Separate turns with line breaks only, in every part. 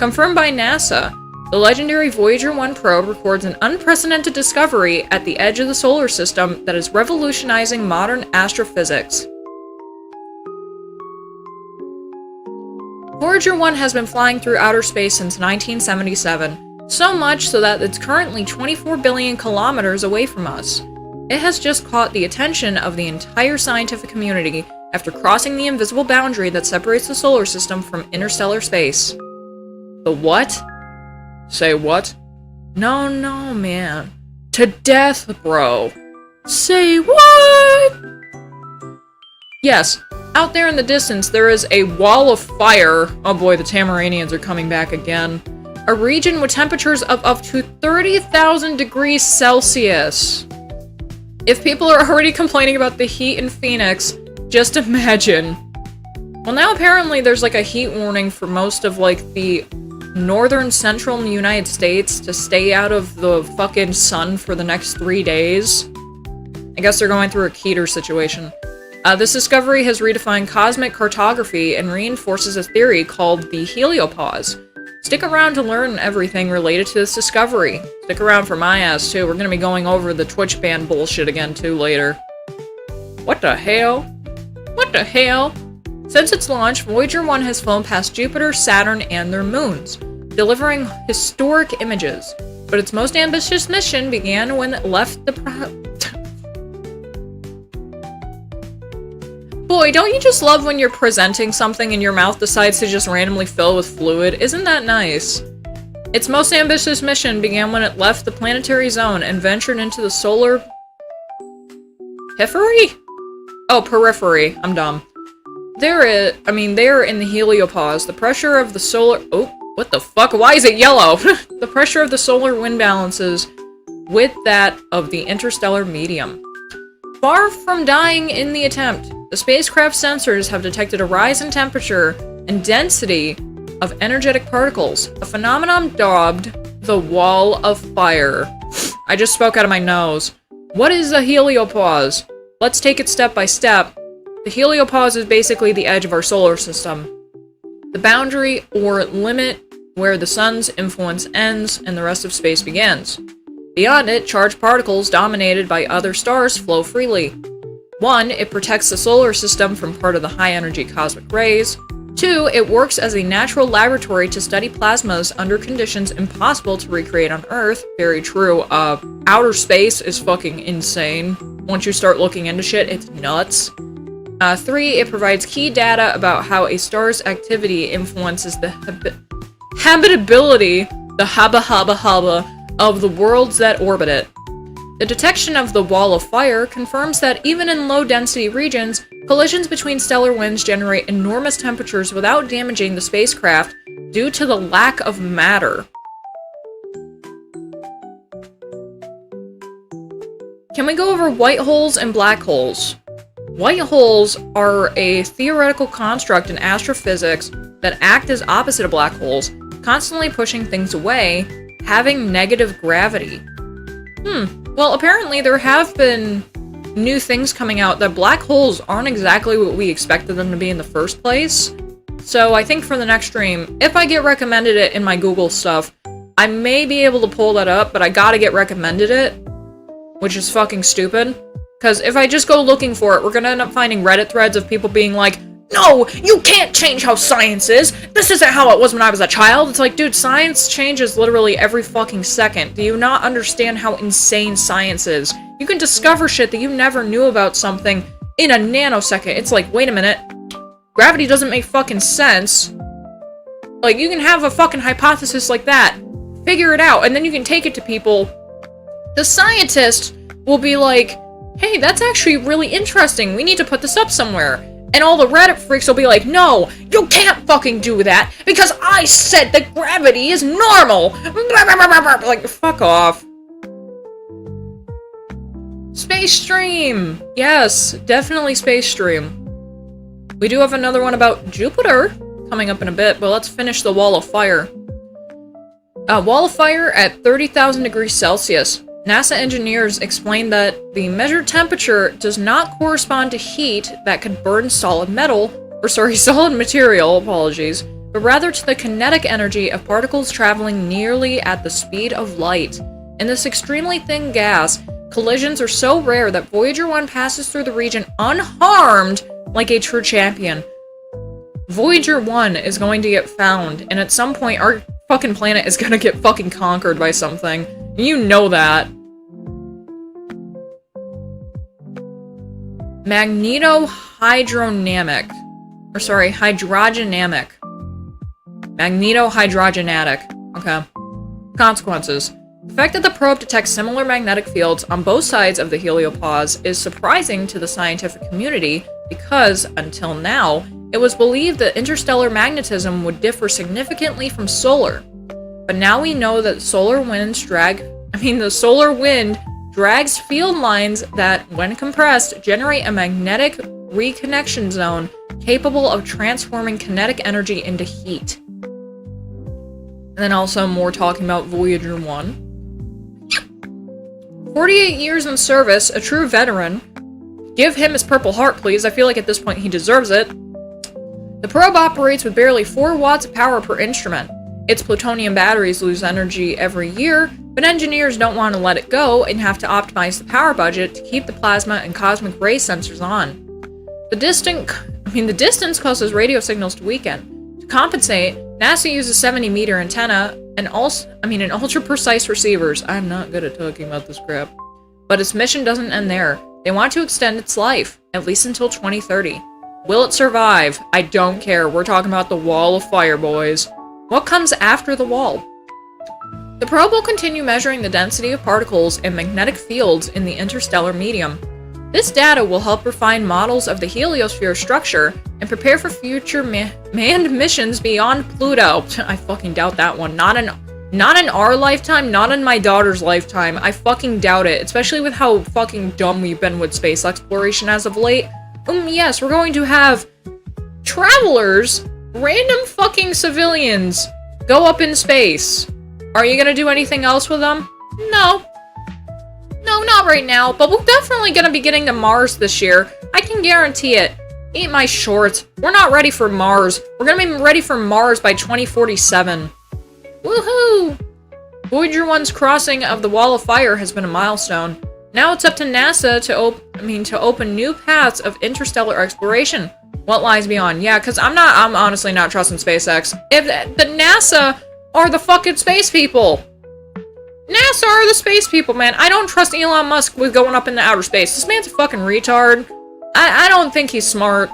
Confirmed by NASA, the legendary Voyager 1 probe records an unprecedented discovery at the edge of the solar system that is revolutionizing modern astrophysics. Voyager 1 has been flying through outer space since 1977, so much so that it's currently 24 billion kilometers away from us. It has just caught the attention of the entire scientific community after crossing the invisible boundary that separates the solar system from interstellar space. The what? Say what? No, man. To death, bro. Say what? Yes, out there in the distance there is a wall of fire. Oh boy, the Tamaranians are coming back again. A region with temperatures of up to 30,000 degrees Celsius. If people are already complaining about the heat in Phoenix, just imagine. Well, now apparently there's like a heat warning for most of like the northern central United States to stay out of the fucking sun for the next 3 days. I guess they're going through a Keter situation. This discovery has redefined cosmic cartography and reinforces a theory called the heliopause. Stick around to learn everything related to this discovery. Stick around for my ass too, we're gonna be going over the Twitch ban bullshit again too later. What the hell? What the hell? Since its launch, Voyager 1 has flown past Jupiter, Saturn, and their moons, delivering historic images. But its most ambitious mission began when it left the Boy, don't you just love when you're presenting something and your mouth decides to just randomly fill with fluid? Isn't that nice? Its most ambitious mission began when it left the planetary zone and ventured into the solar... Periphery? Oh, periphery. I'm dumb. They're in the heliopause. The pressure of the solar... Oh, what the fuck? Why is it yellow? The pressure of the solar wind balances with that of the interstellar medium. Far from dying in the attempt, the spacecraft sensors have detected a rise in temperature and density of energetic particles, a phenomenon dubbed the Wall of Fire. I just spoke out of my nose. What is a heliopause? Let's take it step by step. The heliopause is basically the edge of our solar system. The boundary or limit where the sun's influence ends and the rest of space begins. Beyond it, charged particles dominated by other stars flow freely. 1, it protects the solar system from part of the high-energy cosmic rays. 2, it works as a natural laboratory to study plasmas under conditions impossible to recreate on Earth. Very true. Outer space is fucking insane. Once you start looking into shit, it's nuts. 3, it provides key data about how a star's activity influences the habitability, of the worlds that orbit it. The detection of the Wall of Fire confirms that even in low-density regions, collisions between stellar winds generate enormous temperatures without damaging the spacecraft due to the lack of matter. Can we go over white holes and black holes? White holes are a theoretical construct in astrophysics that act as opposite of black holes, constantly pushing things away, having negative gravity. Well, apparently there have been new things coming out that black holes aren't exactly what we expected them to be in the first place. So I think for the next stream, if I get recommended it in my Google stuff, I may be able to pull that up, but I gotta get recommended it, which is fucking stupid. Because if I just go looking for it, we're gonna end up finding Reddit threads of people being like, no, you can't change how science is! This isn't how it was when I was a child! It's like, dude, science changes literally every fucking second. Do you not understand how insane science is? You can discover shit that you never knew about something in a nanosecond. It's like, wait a minute. Gravity doesn't make fucking sense. Like, you can have a fucking hypothesis like that. Figure it out, and then you can take it to people. The scientist will be like, hey, that's actually really interesting. We need to put this up somewhere. And all the Reddit freaks will be like, no, you can't fucking do that, because I said that gravity is normal! Like, fuck off. Space Stream! Yes, definitely Space Stream. We do have another one about Jupiter coming up in a bit, but let's finish the Wall of Fire. Wall of Fire at 30,000 degrees Celsius. NASA engineers explained that the measured temperature does not correspond to heat that could burn solid material, but rather to the kinetic energy of particles traveling nearly at the speed of light. In this extremely thin gas, collisions are so rare that Voyager 1 passes through the region unharmed like a true champion. Voyager 1 is going to get found, and at some point our fucking planet is gonna get fucking conquered by something. You know that. Hydrogenamic. Magnetohydrogenatic. Okay. Consequences. The fact that the probe detects similar magnetic fields on both sides of the heliopause is surprising to the scientific community because, until now, it was believed that interstellar magnetism would differ significantly from solar. But now we know that the solar wind drags field lines that, when compressed, generate a magnetic reconnection zone capable of transforming kinetic energy into heat. And then also more talking about Voyager 1. 48 years in service, a true veteran. Give him his Purple Heart, please. I feel like at this point he deserves it. The probe operates with barely 4 watts of power per instrument. Its plutonium batteries lose energy every year, but engineers don't want to let it go and have to optimize the power budget to keep the plasma and cosmic ray sensors on. The distance causes radio signals to weaken. To compensate, NASA uses 70-meter antenna and ultra-precise receivers. I'm not good at talking about this crap. But its mission doesn't end there. They want to extend its life, at least until 2030. Will it survive? I don't care. We're talking about the Wall of Fire, boys. What comes after the wall? The probe will continue measuring the density of particles and magnetic fields in the interstellar medium. This data will help refine models of the heliosphere structure and prepare for future manned missions beyond Pluto. I fucking doubt that one. Not in our lifetime, not in my daughter's lifetime. I fucking doubt it, especially with how fucking dumb we've been with space exploration as of late. Yes, we're going to have travelers, random fucking civilians, go up in space. Are you gonna do anything else with them? No. No, not right now, but we're definitely gonna be getting to Mars this year. I can guarantee it. Eat my shorts. We're not ready for Mars. We're gonna be ready for Mars by 2047. Woohoo! Voyager 1's crossing of the Wall of Fire has been a milestone. Now it's up to NASA to open new paths of interstellar exploration. What lies beyond? Yeah, because I'm honestly not trusting SpaceX. If the NASA are the fucking space people. NASA are the space people, man. I don't trust Elon Musk with going up into outer space. This man's a fucking retard. I don't think he's smart.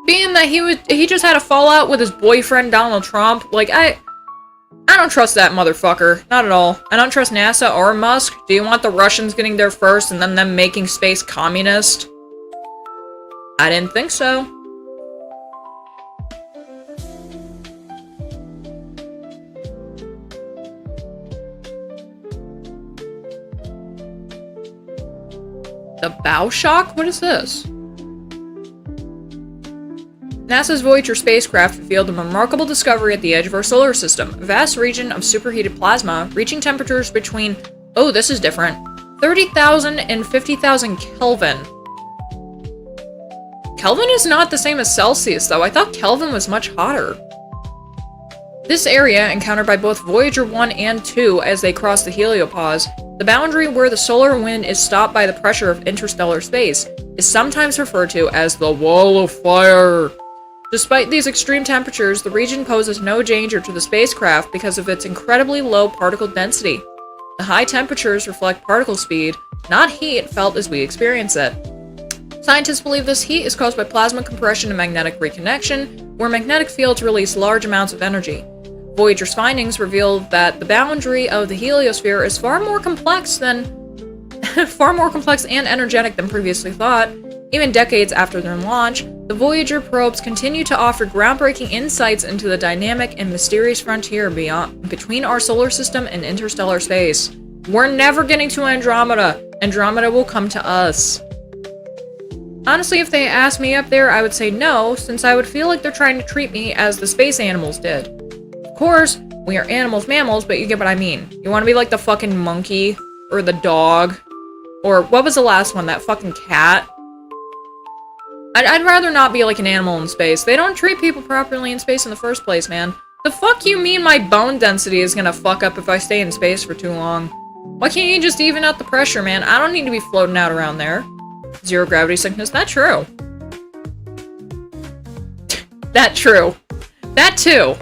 Being that he just had a fallout with his boyfriend Donald Trump, like I don't trust that motherfucker. Not at all. I don't trust NASA or Musk. Do you want the Russians getting there first and then them making space communist? I didn't think so. The bow shock? What is this? NASA's Voyager spacecraft revealed a remarkable discovery at the edge of our solar system, a vast region of superheated plasma reaching temperatures between, oh, this is different, 30,000 and 50,000 Kelvin. Kelvin is not the same as Celsius, though. I thought Kelvin was much hotter. This area, encountered by both Voyager 1 and 2 as they cross the heliopause, the boundary where the solar wind is stopped by the pressure of interstellar space, is sometimes referred to as the Wall of Fire. Despite these extreme temperatures, the region poses no danger to the spacecraft because of its incredibly low particle density. The high temperatures reflect particle speed, not heat felt as we experience it. Scientists believe this heat is caused by plasma compression and magnetic reconnection, where magnetic fields release large amounts of energy. Voyager's findings reveal that the boundary of the heliosphere is far more complex and energetic than previously thought. Even decades after their launch, the Voyager probes continue to offer groundbreaking insights into the dynamic and mysterious frontier between our solar system and interstellar space. We're never getting to Andromeda. Andromeda will come to us. Honestly, if they asked me up there, I would say no, since I would feel like they're trying to treat me as the space animals did. Of course, we are animals, mammals, but you get what I mean. You want to be like the fucking monkey, or the dog, or what was the last one, that fucking cat? I'd rather not be like an animal in space. They don't treat people properly in space in the first place, man. The fuck you mean my bone density is gonna fuck up if I stay in space for too long? Why can't you just even out the pressure, man? I don't need to be floating out around there. Zero gravity sickness, that's true. That true. That too.